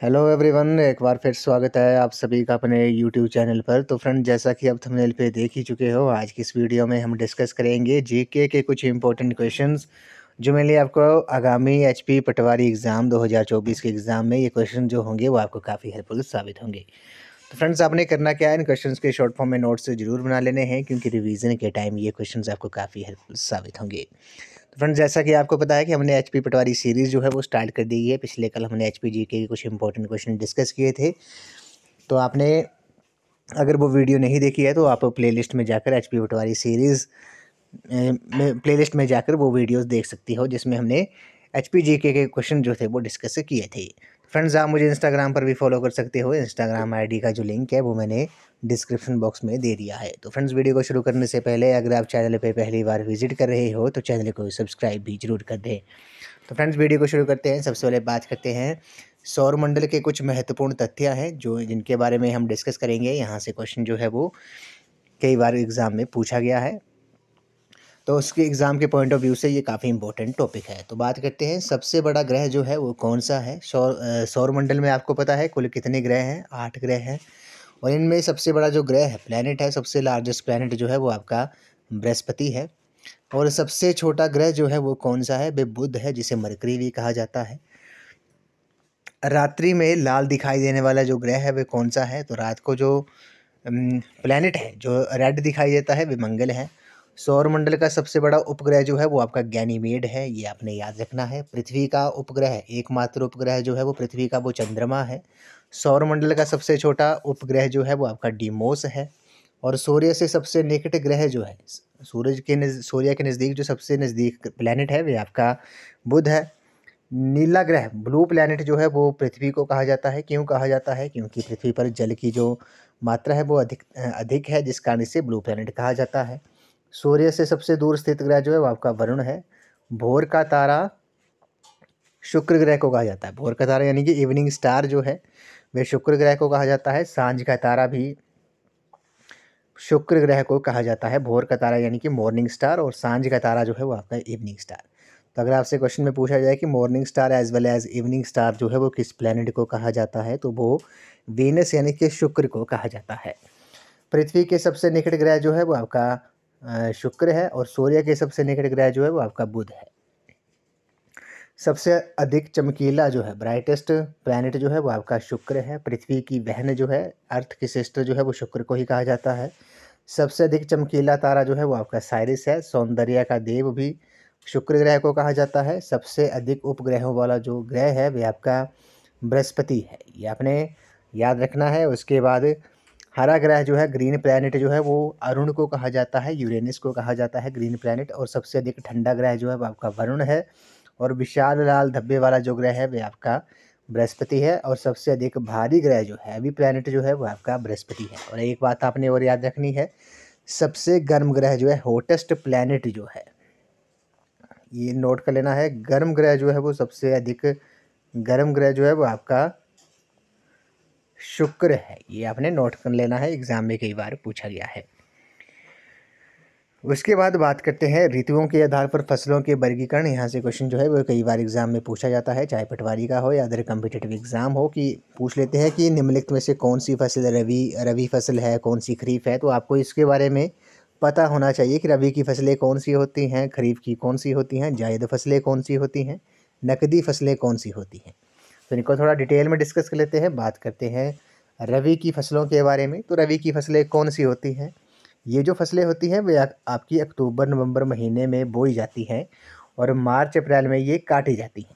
Hello everyone, एक बार फिर स्वागत है आप सभी का अपने यूट्यूब चैनल पर। तो फ्रेंड, जैसा कि आप थंबनेल पे देख ही चुके हो, आज की इस वीडियो में हम डिस्कस करेंगे जीके के कुछ इंपॉर्टेंट क्वेश्चंस जो मेरे लिए आपको आगामी एचपी पटवारी एग्ज़ाम 2024 के एग्ज़ाम में ये क्वेश्चन जो होंगे वो आपको काफ़ी हेल्पफुल साबित होंगे। तो फ्रेंड्स, आपने करना क्या है, इन क्वेश्चंस के शॉर्ट फॉर्म में नोट्स ज़रूर बना लेने हैं, क्योंकि रिवीजन के टाइम ये क्वेश्चंस आपको काफ़ी हेल्पफुल साबित होंगे। तो फ्रेंड्स, जैसा कि आपको पता है कि हमने एचपी पटवारी सीरीज़ जो है वो स्टार्ट कर दी है। पिछले कल हमने एचपी जीके के कुछ इंपॉर्टेंट क्वेश्चन डिस्कस किए थे। तो आपने अगर वो वीडियो नहीं देखी है तो आप प्लेलिस्ट में जाकर एचपी पटवारी सीरीज़ में प्लेलिस्ट में जाकर वो वीडियोस देख सकती हो, जिसमें हमने एचपी जीके के क्वेश्चन जो थे वो डिस्कस किए थे। फ्रेंड्स, आप मुझे इंस्टाग्राम पर भी फॉलो कर सकते हो। इंस्टाग्राम आईडी का जो लिंक है वो मैंने डिस्क्रिप्शन बॉक्स में दे दिया है। तो फ्रेंड्स, वीडियो को शुरू करने से पहले अगर आप चैनल पे पहली बार विजिट कर रहे हो तो चैनल को सब्सक्राइब भी जरूर कर दें। तो फ्रेंड्स, वीडियो को शुरू करते हैं। सबसे पहले बात करते हैं सौर मंडल के कुछ महत्वपूर्ण तथ्य हैं जो जिनके बारे में हम डिस्कस करेंगे। यहाँ से क्वेश्चन जो है वो कई बार एग्ज़ाम में पूछा गया है, तो उसके एग्ज़ाम के पॉइंट ऑफ व्यू से ये काफ़ी इंपॉर्टेंट टॉपिक है। तो बात करते हैं, सबसे बड़ा ग्रह जो है वो कौन सा है। सौर मंडल में आपको पता है कुल कितने ग्रह हैं? 8 ग्रह हैं। और इनमें सबसे बड़ा जो ग्रह है, प्लैनेट है, सबसे लार्जेस्ट प्लैनेट जो है वो आपका बृहस्पति है। और सबसे छोटा ग्रह जो है वो कौन सा है? वे बुध है, जिसे मरकरी भी कहा जाता है। रात्रि में लाल दिखाई देने वाला जो ग्रह है वे कौन सा है? तो रात को जो प्लैनेट है जो रेड दिखाई देता है वे मंगल है। सौरमंडल का सबसे बड़ा उपग्रह जो है वो आपका गैनीमेड है, ये आपने याद रखना है। पृथ्वी का उपग्रह, एकमात्र उपग्रह जो है वो पृथ्वी का वो चंद्रमा है। सौरमंडल का सबसे छोटा उपग्रह जो है वो आपका डीमोस है। और सूर्य से सबसे निकट ग्रह जो है, सूर्य के नज़दीक जो सबसे नज़दीक प्लैनेट है वे आपका बुध है। नीला ग्रह, ब्लू प्लैनेट जो है वो पृथ्वी को कहा जाता है। क्यों कहा जाता है? क्योंकि पृथ्वी पर जल की जो मात्रा है वो अधिक है, जिस कारण इसे ब्लू प्लैनेट कहा जाता है। सूर्य से सबसे दूर स्थित ग्रह जो है वो आपका वरुण है। भोर का तारा शुक्र ग्रह को कहा जाता है। भोर का तारा यानी कि इवनिंग स्टार जो है वह शुक्र ग्रह को कहा जाता है। सांझ का तारा भी शुक्र ग्रह को कहा जाता है। भोर का तारा यानी कि मॉर्निंग स्टार, और सांझ का तारा जो है वो आपका इवनिंग स्टार। तो अगर आपसे क्वेश्चन में पूछा जाए कि morning star as well as evening star जो है वो किस प्लैनेट को कहा जाता है, तो वो वीनस यानी कि शुक्र को कहा जाता है। पृथ्वी के सबसे निकट ग्रह जो है वो आपका शुक्र है। और सूर्य के सबसे निकट ग्रह जो है वो आपका बुध है। सबसे अधिक चमकीला जो है, ब्राइटेस्ट प्लैनेट जो है वो आपका शुक्र है। पृथ्वी की बहन जो है, अर्थ की सिस्टर जो है वो शुक्र को ही कहा जाता है। सबसे अधिक चमकीला तारा जो है वो आपका साइरस है। सौंदर्य का देव भी शुक्र ग्रह को कहा जाता है। सबसे अधिक उपग्रहों वाला जो ग्रह है वे आपका बृहस्पति है, ये आपने याद रखना है। उसके बाद हरा ग्रह जो है, ग्रीन प्लैनेट जो है वो अरुण को कहा जाता है, यूरेनस को कहा जाता है ग्रीन प्लैनेट। और सबसे अधिक ठंडा ग्रह जो है वो आपका वरुण है। और विशाल लाल धब्बे वाला जो ग्रह है वे आपका बृहस्पति है। और सबसे अधिक भारी ग्रह जो हैवी प्लैनेट जो है वो आपका बृहस्पति है। और एक बात आपने और याद रखनी है, सबसे गर्म ग्रह जो है, हॉटेस्ट प्लैनेट जो है, ये नोट कर लेना है, गर्म ग्रह जो है वो सबसे अधिक गर्म ग्रह जो है वो आपका शुक्र है। ये आपने नोट कर लेना है, एग्जाम में कई बार पूछा गया है। उसके बाद बात करते हैं ऋतुओं के आधार पर फसलों के वर्गीकरण। यहाँ से क्वेश्चन जो है वो कई बार एग्जाम में पूछा जाता है, चाहे पटवारी का हो या अदर कम्पिटिटिव एग्जाम हो, कि पूछ लेते हैं कि निम्नलिखित में से कौन सी फसल रबी फसल है, कौन सी खरीफ है। तो आपको इसके बारे में पता होना चाहिए कि रबी की फसलें कौन सी होती हैं, खरीफ की कौन सी होती हैं, जायद फसलें कौन सी होती हैं, नकदी फसलें कौन सी होती हैं। तो इनको थोड़ा डिटेल में डिस्कस कर लेते हैं। बात करते हैं रबी की फसलों के बारे में। तो रबी की फसलें कौन सी होती हैं? ये जो फसलें होती हैं वे आपकी अक्टूबर नवंबर महीने में बोई जाती हैं और मार्च अप्रैल में ये काटी जाती हैं।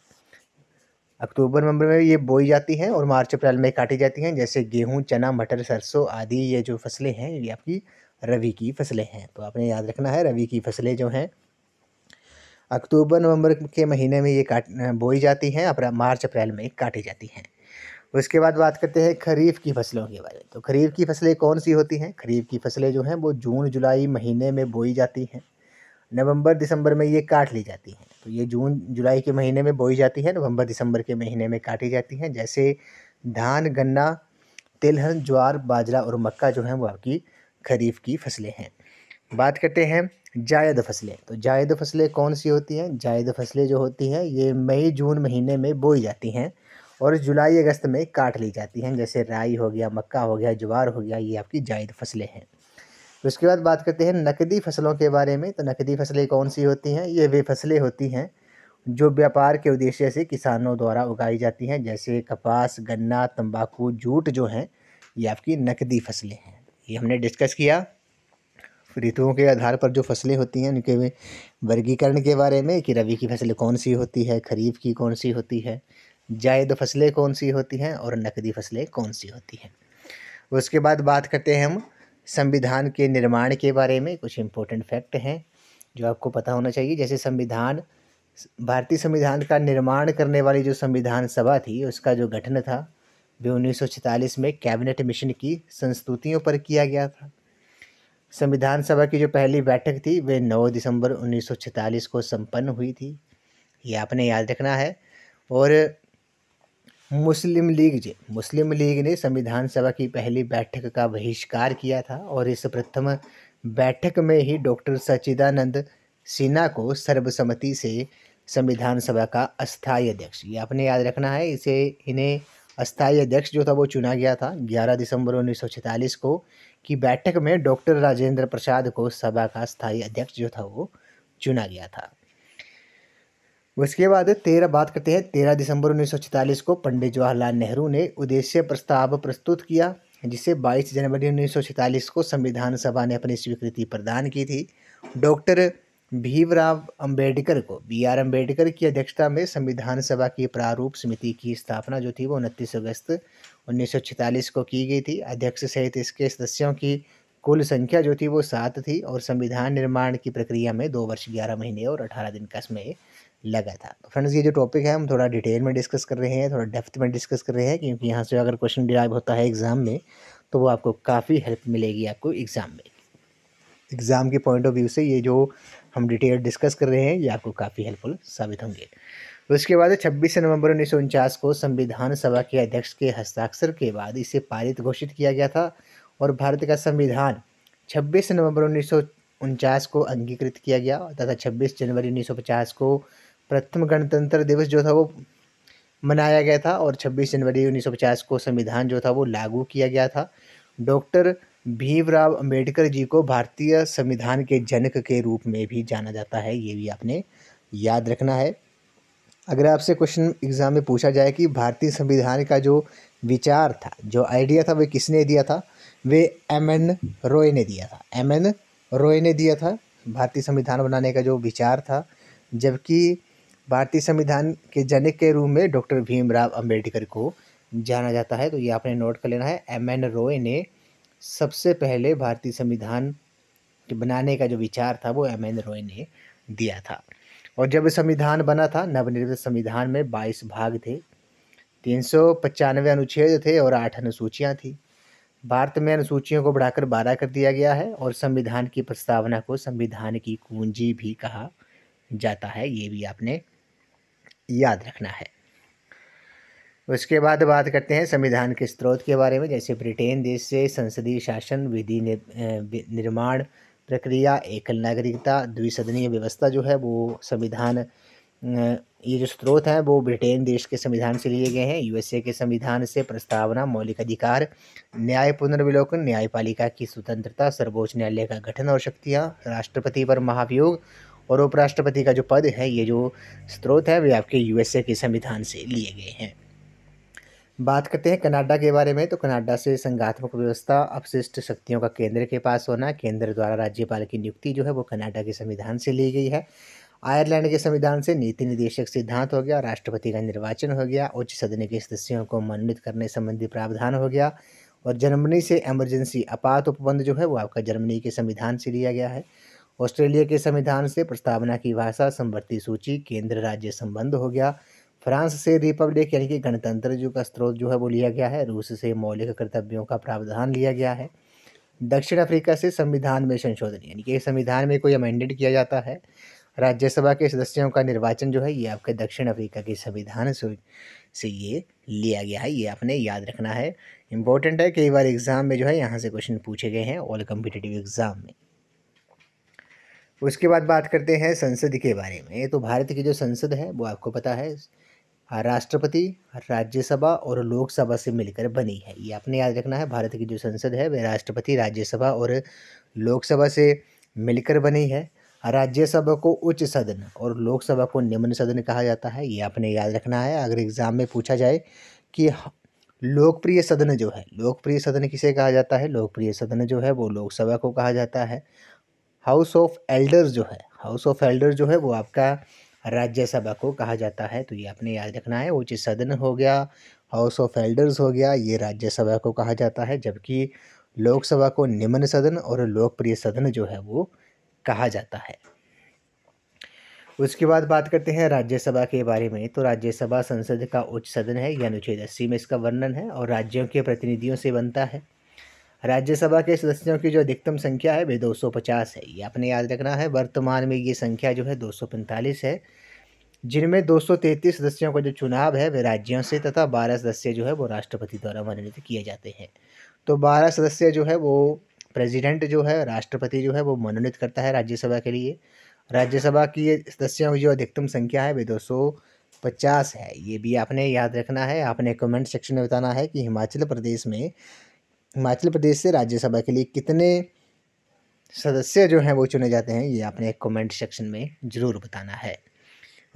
अक्टूबर नवंबर में ये बोई जाती हैं और मार्च अप्रैल में काटी जाती हैं। जैसे गेहूं, चना, मटर, सरसों आदि ये जो फसलें हैं ये आपकी रबी की फसलें हैं। तो आपने याद रखना है, रबी की फसलें जो हैं अक्टूबर नवंबर के महीने में ये बोई जाती हैं, मार्च अप्रैल में काटी जाती हैं। उसके बाद बात करते हैं खरीफ की फसलों के बारे में। तो खरीफ की फसलें कौन सी होती हैं? खरीफ की फसलें जो हैं वो जून जुलाई महीने में बोई जाती हैं, नवंबर दिसंबर में ये काट ली जाती हैं। तो ये जून जुलाई के महीने में बोई जाती है, नवंबर दिसंबर के महीने में काटी जाती हैं। जैसे धान, गन्ना, तिलहन, ज्वार, बाजरा और मक्का जो हैं वो आपकी खरीफ की फसलें हैं। बात करते हैं जायद फसलें। तो जायद फसलें कौन सी होती हैं? जायद फसलें जो होती हैं ये मई जून महीने में बोई जाती हैं और जुलाई अगस्त में काट ली जाती हैं। जैसे राई हो गया, मक्का हो गया, ज्वार हो गया, ये आपकी जायद फसलें हैं। तो उसके बाद बात करते हैं नकदी फसलों के बारे में। तो नकदी फसलें कौन सी होती हैं? ये वे फसलें होती हैं जो व्यापार के उद्देश्य से किसानों द्वारा उगाई जाती हैं। जैसे कपास, गन्ना, तंबाकू, जूट जो हैं, ये आपकी नकदी फसलें हैं। ये हमने डिस्कस किया ऋतुओं के आधार पर जो फसलें होती हैं उनके वर्गीकरण के बारे में, कि रबी की फसलें कौन सी होती है, खरीफ की कौन सी होती है, जायद फसलें कौन सी होती हैं और नकदी फसलें कौन सी होती हैं। उसके बाद बात करते हैं हम संविधान के निर्माण के बारे में। कुछ इम्पोर्टेंट फैक्ट हैं जो आपको पता होना चाहिए। जैसे भारतीय संविधान का निर्माण करने वाली जो संविधान सभा थी, उसका जो गठन था वो 1946 में कैबिनेट मिशन की संस्तुतियों पर किया गया था। संविधान सभा की जो पहली बैठक थी वे 9 दिसंबर 1946 को संपन्न हुई थी, ये आपने याद रखना है। और मुस्लिम लीग ने संविधान सभा की पहली बैठक का बहिष्कार किया था और इस प्रथम बैठक में ही डॉक्टर सच्चिदानंद सिन्हा को सर्वसम्मति से संविधान सभा का अस्थायी अध्यक्ष, ये आपने याद रखना है, इन्हें अस्थायी अध्यक्ष जो था वो चुना गया था 11 दिसंबर 1946 को की बैठक में डॉक्टर राजेंद्र प्रसाद को सभा का अस्थायी अध्यक्ष जो था वो चुना गया था। उसके बाद 13 दिसंबर 1946 को पंडित जवाहरलाल नेहरू ने उद्देश्य प्रस्ताव प्रस्तुत किया, जिसे 22 जनवरी 1946 को संविधान सभा ने अपनी स्वीकृति प्रदान की थी। डॉक्टर भीमराव अंबेडकर अम्बेडकर की अध्यक्षता में संविधान सभा की प्रारूप समिति की स्थापना जो थी वो 29 अगस्त 1946 को की गई थी। अध्यक्ष सहित इसके सदस्यों की कुल संख्या जो थी वो 7 थी और संविधान निर्माण की प्रक्रिया में 2 वर्ष 11 महीने और 18 दिन का समय लगा था। तो फ्रेंड्स, ये जो टॉपिक है हम थोड़ा डिटेल में डिस्कस कर रहे हैं, थोड़ा डेप्थ में डिस्कस कर रहे हैं, क्योंकि यहाँ से अगर क्वेश्चन डिराइव होता है एग्जाम में तो वो आपको काफ़ी हेल्प मिलेगी आपको एग्ज़ाम में। एग्ज़ाम के पॉइंट ऑफ व्यू से ये जो हम डिटेल डिस्कस कर रहे हैं ये आपको काफ़ी हेल्पफुल साबित होंगे। उसके बाद 26 नवंबर 1949 को संविधान सभा के अध्यक्ष के हस्ताक्षर के बाद इसे पारित घोषित किया गया था और भारत का संविधान 26 नवंबर 1949 को अंगीकृत किया गया तथा 26 जनवरी 1950 को प्रथम गणतंत्र दिवस जो था वो मनाया गया था और 26 जनवरी 1950 को संविधान जो था वो लागू किया गया था। डॉक्टर भीमराव अंबेडकर जी को भारतीय संविधान के जनक के रूप में भी जाना जाता है, ये भी आपने याद रखना है। अगर आपसे क्वेश्चन एग्जाम में पूछा जाए कि भारतीय संविधान का जो विचार था, जो आइडिया था, वे किसने दिया था, वे एम.एन. रॉय ने दिया था। एम.एन. रॉय ने दिया था भारतीय संविधान बनाने का जो विचार था, जबकि भारतीय संविधान के जनक के रूप में डॉक्टर भीमराव अंबेडकर को जाना जाता है। तो ये आपने नोट कर लेना है। एम.एन. रॉय ने सबसे पहले भारतीय संविधान के बनाने का जो विचार था वो एम.एन. रॉय ने दिया था। और जब संविधान बना था, नवनिर्मित संविधान में 22 भाग थे, 395 अनुच्छेद थे और 8 अनुसूचियाँ थी। भारत में अनुसूचियों को बढ़ाकर 12 कर दिया गया है और संविधान की प्रस्तावना को संविधान की कुंजी भी कहा जाता है, ये भी आपने याद रखना है। उसके बाद बात करते हैं संविधान के स्रोत के बारे में। जैसे ब्रिटेन देश से संसदीय शासन, विधि निर्माण प्रक्रिया, एकल नागरिकता, द्विसदनीय व्यवस्था जो है वो संविधान, ये जो स्रोत हैं वो ब्रिटेन देश के संविधान से लिए गए हैं। यूएसए के संविधान से प्रस्तावना, मौलिक अधिकार, न्याय पुनर्विलोकन, न्यायपालिका की स्वतंत्रता, सर्वोच्च न्यायालय का गठन और शक्तियाँ, राष्ट्रपति पर महाभियोग और उपराष्ट्रपति का जो पद है, ये जो स्रोत है वे आपके यूएसए के संविधान से लिए गए हैं। बात करते हैं कनाडा के बारे में। तो कनाडा से संघात्मक व्यवस्था, अपशिष्ट शक्तियों का केंद्र के पास होना, केंद्र द्वारा राज्यपाल की नियुक्ति जो है वो कनाडा के संविधान से ली गई है। आयरलैंड के संविधान से नीति निर्देशक सिद्धांत हो गया, राष्ट्रपति का निर्वाचन हो गया, उच्च सदन के सदस्यों को मनोनीत करने संबंधी प्रावधान हो गया। और जर्मनी से इमरजेंसी आपात उपबंध जो है वो आपका जर्मनी के संविधान से लिया गया है। ऑस्ट्रेलिया के संविधान से प्रस्तावना की भाषा, संवर्ती सूची, केंद्र राज्य संबंध हो गया। फ्रांस से रिपब्लिक यानी कि गणतंत्र जो का स्रोत जो है वो लिया गया है। रूस से मौलिक कर्तव्यों का प्रावधान लिया गया है। दक्षिण अफ्रीका से संविधान में संशोधन, यानी कि संविधान में कोई अमेंडेड किया जाता है। राज्यसभा के सदस्यों का निर्वाचन जो है ये आपके दक्षिण अफ्रीका के संविधान से ये लिया गया है, ये आपने याद रखना है। इंपॉर्टेंट है, कई बार एग्जाम में जो है यहाँ से क्वेश्चन पूछे गए हैं ऑल कॉम्पिटिटिव एग्जाम में। उसके बाद बात करते हैं संसद के बारे में। तो भारत की जो संसद है वो आपको पता है राष्ट्रपति, राज्यसभा और लोकसभा से मिलकर बनी है। ये आपने याद रखना है। भारत की जो संसद है वह राष्ट्रपति, राज्यसभा और लोकसभा से मिलकर बनी है। राज्यसभा को उच्च सदन और लोकसभा को निम्न सदन कहा जाता है। ये आपने याद रखना है। अगर एग्जाम में पूछा जाए कि लोकप्रिय सदन जो है, लोकप्रिय सदन किसे कहा जाता है? लोकप्रिय सदन जो है वो लोकसभा को कहा जाता है। हाउस ऑफ एल्डर्स जो है, हाउस ऑफ एल्डर्स जो है वो आपका राज्यसभा को कहा जाता है। तो ये आपने याद रखना है। उच्च सदन हो गया, हाउस ऑफ एल्डर्स हो गया, ये राज्यसभा को कहा जाता है, जबकि लोकसभा को निम्न सदन और लोकप्रिय सदन जो है वो कहा जाता है। उसके बाद बात करते हैं राज्यसभा के बारे में। तो राज्यसभा संसद का उच्च सदन है, यह अनुच्छेद 80 में इसका वर्णन है और राज्यों के प्रतिनिधियों से बनता है। राज्यसभा के सदस्यों की जो अधिकतम संख्या है वह 250 है। ये आपने याद रखना है। वर्तमान में ये संख्या जो है 245 है, जिनमें 233 सदस्यों का जो चुनाव है वह राज्यों से तथा 12 सदस्य जो है वो राष्ट्रपति द्वारा मनोनीत किए जाते हैं। तो 12 सदस्य जो है वो प्रेसिडेंट जो है, राष्ट्रपति जो है वो मनोनीत करता है राज्यसभा के लिए। राज्यसभा की ये सदस्यों की जो अधिकतम संख्या है वह 250 है। ये भी आपने याद रखना है। आपने कमेंट सेक्शन में बताना है कि हिमाचल प्रदेश से राज्यसभा के लिए कितने सदस्य जो हैं वो चुने जाते हैं। ये आपने कमेंट सेक्शन में ज़रूर बताना है।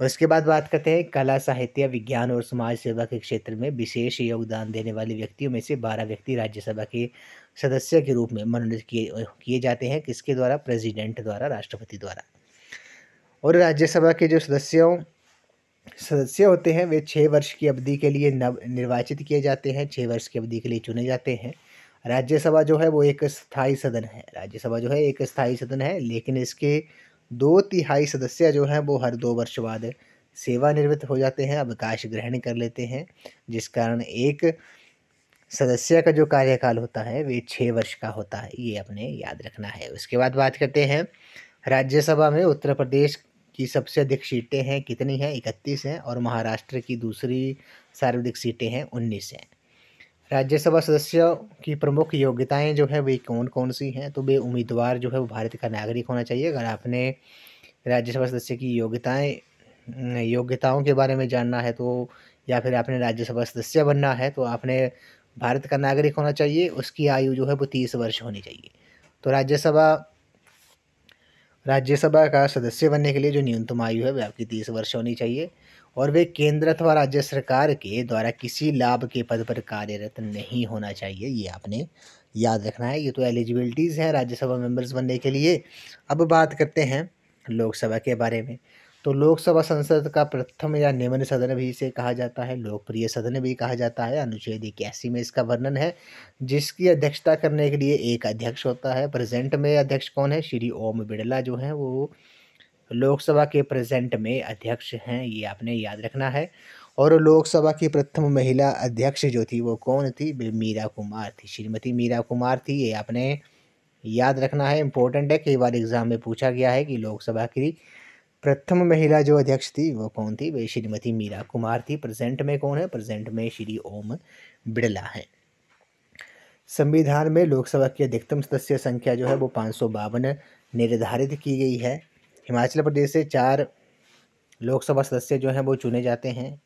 और इसके बाद बात करते हैं कला, साहित्य, विज्ञान और समाज सेवा के क्षेत्र में विशेष योगदान देने वाले व्यक्तियों में से 12 व्यक्ति राज्यसभा के सदस्य के रूप में मनोनीत किए जाते हैं। किसके द्वारा? प्रेसिडेंट द्वारा, राष्ट्रपति द्वारा। और राज्यसभा के जो सदस्य होते हैं वे 6 वर्ष की अवधि के लिए नव निर्वाचित किए जाते हैं, 6 वर्ष की अवधि के लिए चुने जाते हैं। राज्यसभा जो है वो एक स्थायी सदन है। राज्यसभा जो है एक स्थायी सदन है, लेकिन इसके 2/3 सदस्य जो हैं वो हर 2 वर्ष बाद सेवानिवृत्त हो जाते हैं, अवकाश ग्रहण कर लेते हैं, जिस कारण एक सदस्य का जो कार्यकाल होता है वे 6 वर्ष का होता है। ये अपने याद रखना है। उसके बाद बात करते हैं राज्यसभा में उत्तर प्रदेश की सबसे अधिक सीटें हैं, कितनी हैं? 31 हैं। और महाराष्ट्र की दूसरी सर्वाधिक सीटें हैं, 19 हैं। राज्यसभा सदस्यों की प्रमुख योग्यताएं जो है वे कौन कौन सी हैं? तो वे उम्मीदवार जो है वो भारत का नागरिक होना चाहिए। अगर आपने राज्यसभा सदस्य की योग्यताओं के बारे में जानना है तो, या फिर आपने राज्यसभा सदस्य बनना है तो आपने भारत का नागरिक होना चाहिए। उसकी आयु जो है वो 30 वर्ष होनी चाहिए। तो राज्यसभा का सदस्य बनने के लिए जो न्यूनतम आयु है वह आपकी 30 वर्ष होनी चाहिए। और वे केंद्र अथवा राज्य सरकार के द्वारा किसी लाभ के पद पर कार्यरत नहीं होना चाहिए। ये आपने याद रखना है। ये तो एलिजिबिलिटीज़ हैं राज्यसभा मेंबर्स बनने के लिए। अब बात करते हैं लोकसभा के बारे में। तो लोकसभा संसद का प्रथम या निम्न सदन भी इसे कहा जाता है, लोकप्रिय सदन भी कहा जाता है। अनुच्छेद 81 में इसका वर्णन है, जिसकी अध्यक्षता करने के लिए एक अध्यक्ष होता है। प्रेजेंट में अध्यक्ष कौन है? श्री ओम बिड़ला जो हैं वो लोकसभा के प्रेजेंट में अध्यक्ष हैं। ये आपने याद रखना है। और लोकसभा की प्रथम महिला अध्यक्ष जो थी वो कौन थी? मीरा कुमार थी, श्रीमती मीरा कुमार थी। ये आपने याद रखना है, इम्पोर्टेंट है। कई बार एग्जाम में पूछा गया है कि लोकसभा की प्रथम महिला जो अध्यक्ष थी वो कौन थी? वे श्रीमती मीरा कुमार थी। प्रेजेंट में कौन है? प्रेजेंट में श्री ओम बिड़ला है। संविधान में लोकसभा की अधिकतम सदस्य संख्या जो है वो 552 निर्धारित की गई है। हिमाचल प्रदेश से 4 लोकसभा सदस्य जो हैं वो चुने जाते हैं।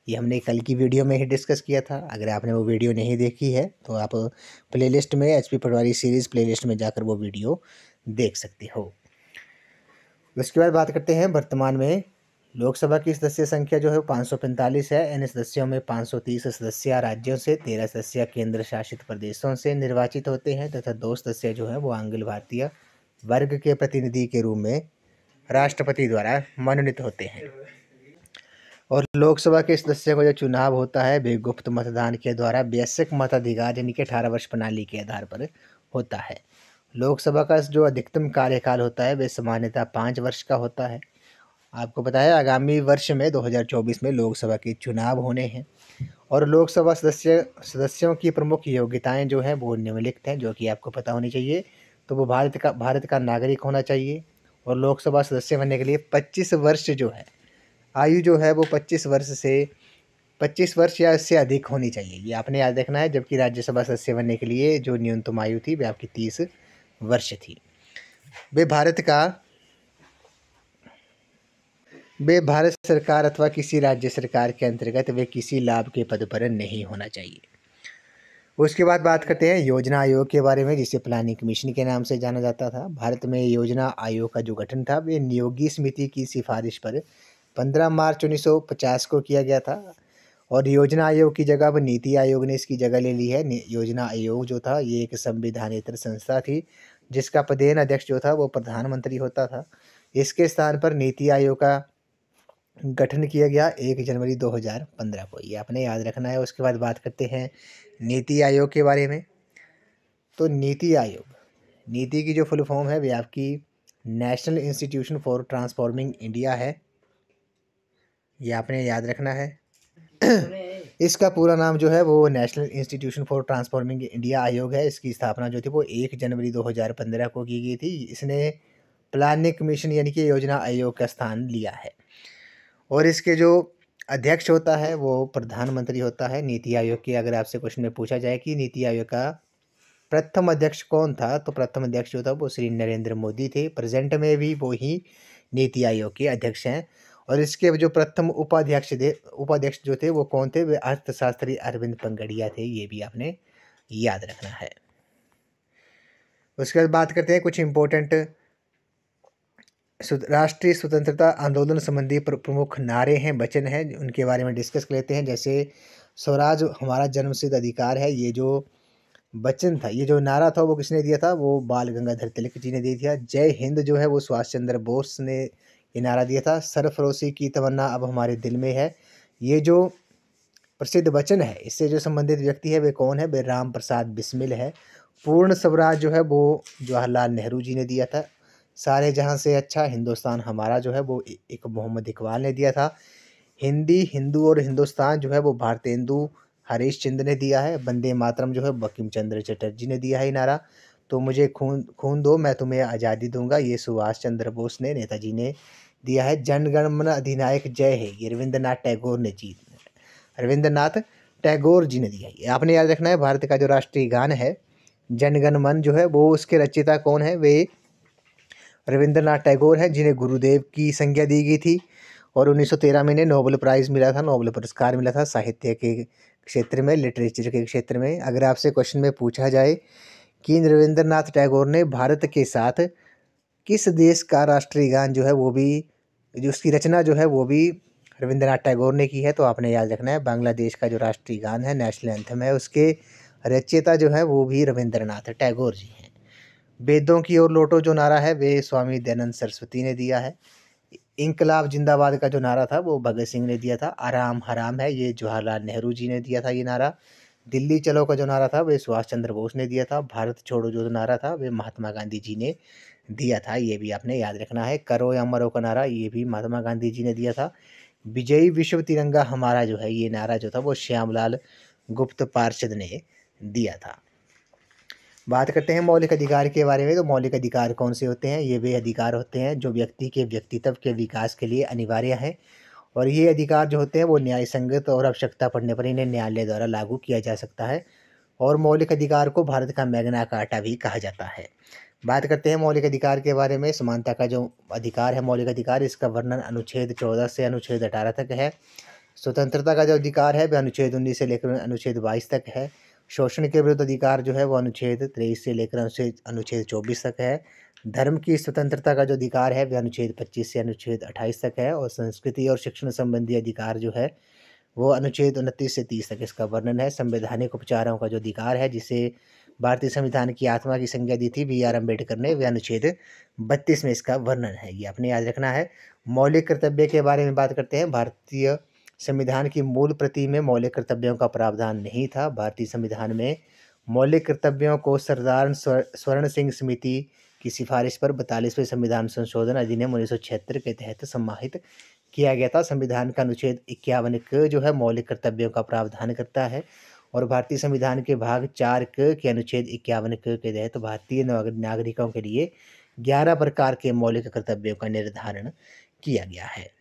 ये हमने कल की वीडियो में ही डिस्कस किया था। अगर आपने वो वीडियो नहीं देखी है तो आप प्लेलिस्ट में HP पटवारी सीरीज़ प्लेलिस्ट में जाकर वो वीडियो देख सकते हो। उसके बाद बात करते हैं वर्तमान में लोकसभा की सदस्य संख्या जो है 545 है। इन सदस्यों में 530 सदस्य राज्यों से, 13 सदस्य केंद्र शासित प्रदेशों से निर्वाचित होते हैं तथा 2 सदस्य जो हैं वो आंग्ल भारतीय वर्ग के प्रतिनिधि के रूप में राष्ट्रपति द्वारा मनोनीत होते हैं। और लोकसभा के सदस्यों का जो चुनाव होता है वे गुप्त मतदान के द्वारा बेसिक मताधिकार यानी कि 18 वर्ष प्रणाली के आधार पर होता है। लोकसभा का जो अधिकतम कार्यकाल होता है वह सामान्यतः 5 वर्ष का होता है। आपको पता है आगामी वर्ष में 2024 में लोकसभा के चुनाव होने हैं। और लोकसभा सदस्यों की प्रमुख योग्यताएं जो हैं वो निम्नलिखित हैं, जो कि आपको पता होनी चाहिए। तो वो भारत का नागरिक होना चाहिए। और लोकसभा सदस्य बनने के लिए 25 वर्ष जो है आयु जो है वो 25 वर्ष या इससे अधिक होनी चाहिए। ये आपने याद रखना है। जबकि राज्यसभा सदस्य बनने के लिए जो न्यूनतम आयु थी वह आपकी 30 वर्ष थी। वे वे भारत सरकार अथवा किसी राज्य सरकार के अंतर्गत वे किसी लाभ के पद पर नहीं होना चाहिए। उसके बाद बात करते हैं योजना आयोग के बारे में, जिसे प्लानिंग कमीशन के नाम से जाना जाता था। भारत में योजना आयोग का जो गठन था वे नियोगी समिति की सिफारिश पर 15 मार्च 1950 को किया गया था। और योजना आयोग की जगह अब नीति आयोग ने इसकी जगह ले ली है। योजना आयोग जो था ये एक संविधानेतर संस्था थी, जिसका पदेन अध्यक्ष जो था वो प्रधानमंत्री होता था। इसके स्थान पर नीति आयोग का गठन किया गया 1 जनवरी 2015 को, ये आपने याद रखना है। उसके बाद बात करते हैं नीति आयोग के बारे में। तो नीति आयोग, नीति की जो फुल फॉर्म है वे आपकी national institution for transforming India है, ये आपने याद रखना है। इसका पूरा नाम जो है वो national institution for transforming India आयोग है। इसकी स्थापना जो थी वो 1 जनवरी 2015 को की गई थी। इसने प्लानिंग कमीशन यानी कि योजना आयोग का स्थान लिया है। और इसके जो अध्यक्ष होता है वो प्रधानमंत्री होता है नीति आयोग के। अगर आपसे क्वेश्चन में पूछा जाए कि नीति आयोग का प्रथम अध्यक्ष कौन था, तो प्रथम अध्यक्ष जो था वो श्री नरेंद्र मोदी थे। प्रेजेंट में भी वो ही नीति आयोग के अध्यक्ष हैं। और इसके जो प्रथम उपाध्यक्ष जो थे वो कौन थे, वे अर्थशास्त्री अरविंद पंगड़िया थे, ये भी आपने याद रखना है। उसके बाद बात करते हैं कुछ इम्पोर्टेंट राष्ट्रीय स्वतंत्रता आंदोलन संबंधी प्रमुख नारे हैं, वचन हैं, उनके बारे में डिस्कस कर लेते हैं। जैसे स्वराज हमारा जन्मसिद्ध अधिकार है, ये जो वचन था, ये जो नारा था वो किसने दिया था, वो बाल गंगाधर तिलक जी ने दे दिया। जय हिंद जो है वो सुभाष चंद्र बोस ने ये नारा दिया था। सरफरोशी की तमन्ना अब हमारे दिल में है, ये जो प्रसिद्ध वचन है इससे जो संबंधित व्यक्ति है वे कौन है, वे राम प्रसाद बिस्मिल है। पूर्ण स्वराज जो है वो जवाहरलाल नेहरू जी ने दिया था। सारे जहां से अच्छा हिंदुस्तान हमारा जो है वो एक मोहम्मद इकबाल ने दिया था। हिंदी, हिंदू और हिंदुस्तान जो है वो भारतेंदु हरीश चंद्र ने दिया है। वंदे मातरम जो है बंकिम चंद्र चटर्जी ने दिया है नारा। तो मुझे खून दो मैं तुम्हें आज़ादी दूंगा, ये सुभाष चंद्र बोस ने, नेताजी ने दिया है। जनगण मन अधिनायक जय है, ये रविंद्रनाथ टैगोर जी ने दिया है। आपने याद रखना है भारत का जो राष्ट्रीय गान है जनगण मन जो है वो उसके रचयिता कौन है, वे रविंद्रनाथ टैगोर हैं, जिन्हें गुरुदेव की संज्ञा दी गई थी। और 1913 में इन्हें नोबेल प्राइज़ मिला था, नोबेल पुरस्कार मिला था साहित्य के क्षेत्र में, लिटरेचर के क्षेत्र में। अगर आपसे क्वेश्चन में पूछा जाए कि रविंद्रनाथ टैगोर ने भारत के साथ किस देश का राष्ट्रीय गान जो है वो भी, जो उसकी रचना जो है वो भी रविंद्रनाथ टैगोर ने की है, तो आपने याद रखना है बांग्लादेश का जो राष्ट्रीय गान है, नेशनल एंथम है, उसके रचयिता जो है वो भी रविंद्रनाथ टैगोर जी हैं। वेदों की ओर लौटो जो नारा है वे स्वामी दयानंद सरस्वती ने दिया है। इंकलाब जिंदाबाद का जो नारा था वो भगत सिंह ने दिया था। आराम हराम है, ये जवाहरलाल नेहरू जी ने दिया था ये नारा। दिल्ली चलो का जो नारा था वे सुभाष चंद्र बोस ने दिया था। भारत छोड़ो जो नारा था वे महात्मा गांधी जी ने दिया था, ये भी आपने याद रखना है। करो या मरो का नारा ये भी महात्मा गांधी जी ने दिया था। विजयी विश्व तिरंगा हमारा जो है ये नारा जो था वो श्यामलाल गुप्त पार्षद ने दिया था। बात करते हैं मौलिक अधिकार के बारे में। तो मौलिक अधिकार कौन से होते हैं, ये वे अधिकार होते हैं जो व्यक्ति के व्यक्तित्व के विकास के लिए अनिवार्य हैं। और ये अधिकार जो होते हैं वो न्याय संगत और आवश्यकता पड़ने पर इन्हें न्यायालय द्वारा लागू किया जा सकता है। और मौलिक अधिकार को भारत का मैग्ना कार्टा भी कहा जाता है। बात करते हैं मौलिक अधिकार के बारे में। समानता का जो अधिकार है मौलिक अधिकार, इसका वर्णन अनुच्छेद 14 से अनुच्छेद 18 तक है। स्वतंत्रता का जो अधिकार है वह अनुच्छेद 19 से लेकर अनुच्छेद 22 तक है। शोषण के विरुद्ध अधिकार जो है वो अनुच्छेद 23 से लेकर अनुच्छेद 24 तक है। धर्म की स्वतंत्रता का जो अधिकार है वह अनुच्छेद 25 से अनुच्छेद 28 तक है। और संस्कृति और शिक्षण संबंधी अधिकार जो है वो अनुच्छेद 29 से 30 तक इसका वर्णन है। संवैधानिक उपचारों का जो अधिकार है, जिसे भारतीय संविधान की आत्मा की संज्ञा दी थी BR अम्बेडकर ने, वह अनुच्छेद 32 में इसका वर्णन है, ये आपने याद रखना है। मौलिक कर्तव्य के बारे में बात करते हैं। भारतीय संविधान की मूल प्रति में मौलिक कर्तव्यों का प्रावधान नहीं था। भारतीय संविधान में मौलिक कर्तव्यों को सरदार स्वर्ण सिंह समिति की सिफारिश पर 42वें संविधान संशोधन अधिनियम 1976 के तहत समाहित किया गया था। संविधान का अनुच्छेद 51 क जो है मौलिक कर्तव्यों का प्रावधान करता है। और भारतीय संविधान के भाग 4 क के अनुच्छेद 51 क के तहत भारतीय नागरिकों के लिए 11 प्रकार के मौलिक कर्तव्यों का निर्धारण किया गया है।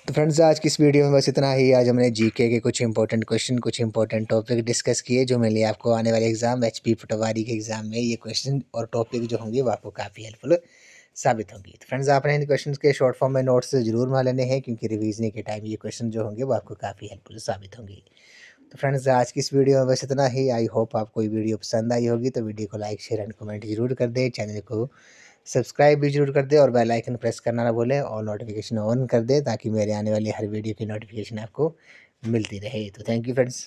तो फ्रेंड्स आज की इस वीडियो में बस इतना ही। आज हमने जीके के कुछ इंपॉर्टेंट क्वेश्चन, कुछ इंपॉर्टेंट टॉपिक डिस्कस किए, जो मेरे लिए आपको आने वाले एग्जाम HP पटवारी के एग्जाम में ये क्वेश्चन और टॉपिक जो होंगे वो आपको काफ़ी हेल्पफुल साबित होंगी। तो फ्रेंड्स आपने इन क्वेश्चंस के शॉर्ट फॉर्म में नोट्स ज़रूर बना लेने हैं, क्योंकि रिवीजन के टाइम ये क्वेश्चन जो होंगे वो आपको काफ़ी हेल्पफुल साबित होंगे। तो फ्रेंड्स आज की इस वीडियो में बस इतना ही। आई होप आपको ये वीडियो पसंद आई होगी, तो वीडियो को लाइक शेयर एंड कमेंट जरूर कर दें, चैनल को सब्सक्राइब भी जरूर कर दें और बेल आइकन प्रेस करना ना भूलें और नोटिफिकेशन ऑन कर दें, ताकि मेरे आने वाली हर वीडियो की नोटिफिकेशन आपको मिलती रहे। तो थैंक यू फ्रेंड्स।